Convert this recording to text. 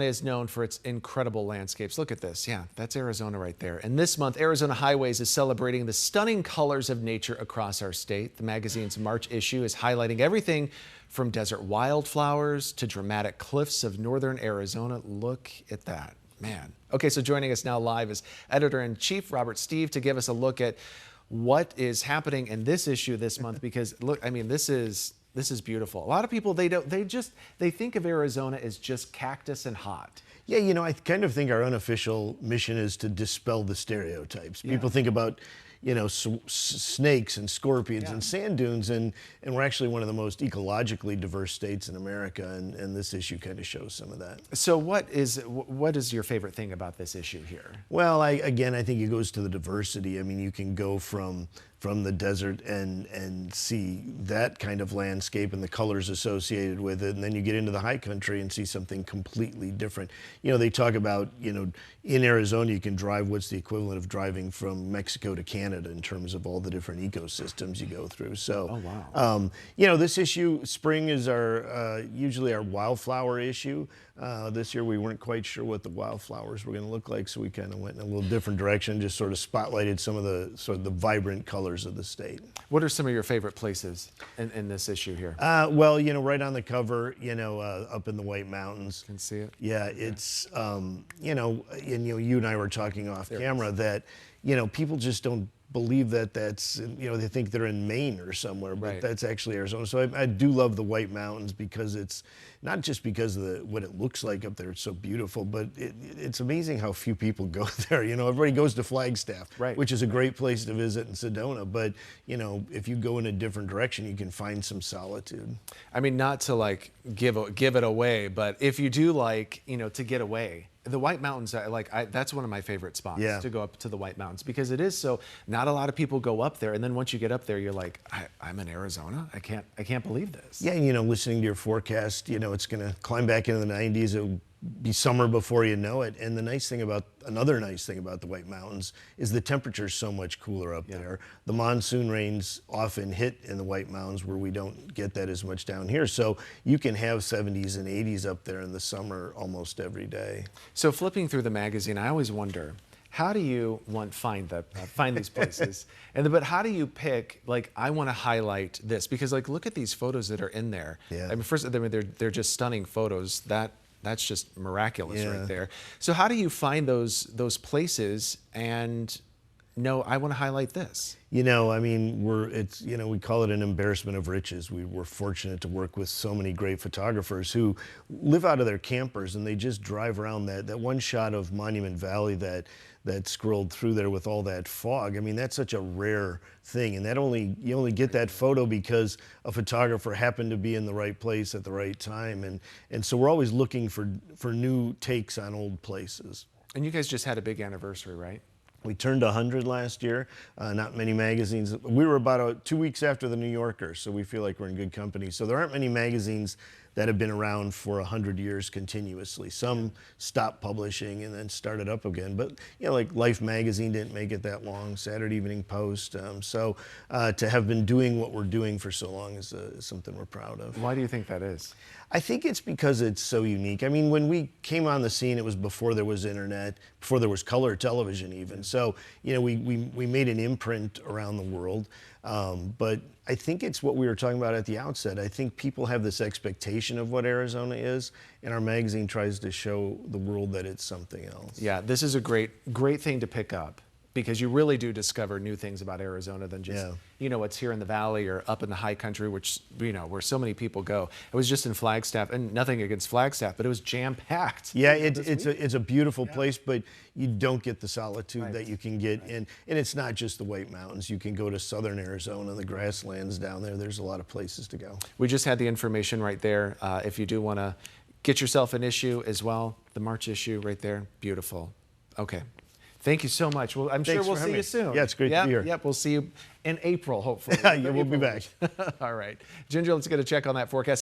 Is known for its incredible landscapes. Look at this. Yeah, that's Arizona right there. And this month, Arizona Highways is celebrating the stunning colors of nature across our state. The magazine's March issue is highlighting everything from desert wildflowers to dramatic cliffs of northern Arizona. Look at that, man. Okay, so joining us now live is Editor-in-Chief Robert Stieve to give us a look at what is happening in this issue this month. Because look, I mean, this is beautiful. A lot of people, they think of Arizona as just cactus and hot. Yeah, you know, I kind of think our unofficial mission is to dispel the stereotypes. Yeah. People think about, you know, snakes and scorpions and sand dunes, and we're actually one of the most ecologically diverse states in America, and this issue kind of shows some of that. So what is your favorite thing about this issue here? Well, I think it goes to the diversity. I mean, you can go from the desert and see that kind of landscape and the colors associated with it, and then you get into the high country and see something completely different. You know, they talk about, you know, in Arizona you can drive what's the equivalent of driving from Mexico to Canada in terms of all the different ecosystems you go through. So, oh, wow. you know, this issue, spring is our usually our wildflower issue. This year we weren't quite sure what the wildflowers were going to look like, so we kind of went in a little different direction, just sort of spotlighted some of the the vibrant colors of the state. What are some of your favorite places in this issue here? Well, you know, right on the cover, you know, up in the White Mountains. Can see it. Yeah, it's, you know, you and I were talking off camera that, you know, people just don't believe that that's, you know, they think they're in Maine or somewhere, but that's actually Arizona. So I do love the White Mountains because it's not just because of what it looks like up there, it's so beautiful, but it's amazing how few people go there. You know, everybody goes to Flagstaff, which is a great place to visit in Sedona, but, you know, if you go in a different direction, you can find some solitude. I mean, not to like give it away, but if you do like, you know, to get away, the White Mountains, that's one of my favorite spots to go up to the White Mountains, because it is so, not a lot of people go up there, and then once you get up there, you're like, I'm in Arizona? I can't believe this. Yeah, you know, listening to your forecast, you know, it's gonna climb back into the 90s. It'll be summer before you know it. And another nice thing about the White Mountains is the temperature's so much cooler up there. The monsoon rains often hit in the White Mountains where we don't get that as much down here. So you can have 70s and 80s up there in the summer almost every day. So flipping through the magazine, I always wonder, how do you find these places? But how do you pick, like, I want to highlight this? Because, like, look at these photos that are in there. Yeah. I mean, first, they're just stunning photos. That's just miraculous right there. So how do you find those places and know, I want to highlight this? You know, I mean, you know, we call it an embarrassment of riches. We're fortunate to work with so many great photographers who live out of their campers, and they just drive around that one shot of Monument Valley that scrolled through there with all that fog. I mean, that's such a rare thing, and you only get that photo because a photographer happened to be in the right place at the right time, and so we're always looking for new takes on old places. And you guys just had a big anniversary, right? We turned 100 last year. Not many magazines. We were about 2 weeks after the New Yorker, so we feel like we're in good company. So there aren't many magazines that have been around for 100 years continuously. Some stopped publishing and then started up again. But, you know, like Life magazine didn't make it that long, Saturday Evening Post. So to have been doing what we're doing for so long is something we're proud of. Why do you think that is? I think it's because it's so unique. I mean, when we came on the scene, it was before there was internet, before there was color television even. So, you know, we made an imprint around the world. But I think it's what we were talking about at the outset. I think people have this expectation of what Arizona is, and our magazine tries to show the world that it's something else. Yeah, this is a great thing to pick up, because you really do discover new things about Arizona than just, you know, what's here in the valley or up in the high country, which, you know, where so many people go. I was just in Flagstaff, and nothing against Flagstaff, but it was jam-packed. Yeah, it's a beautiful place, but you don't get the solitude that you can get in. And it's not just the White Mountains. You can go to southern Arizona, the grasslands down there. There's a lot of places to go. We just had the information right there. If you do want to get yourself an issue as well, the March issue right there, beautiful. Okay. Thank you so much. Well, I'm sure we'll see you soon. Yeah, it's great to be here. Yep, we'll see you in April, hopefully. Yeah, we'll be back. All right. Ginger, let's get a check on that forecast.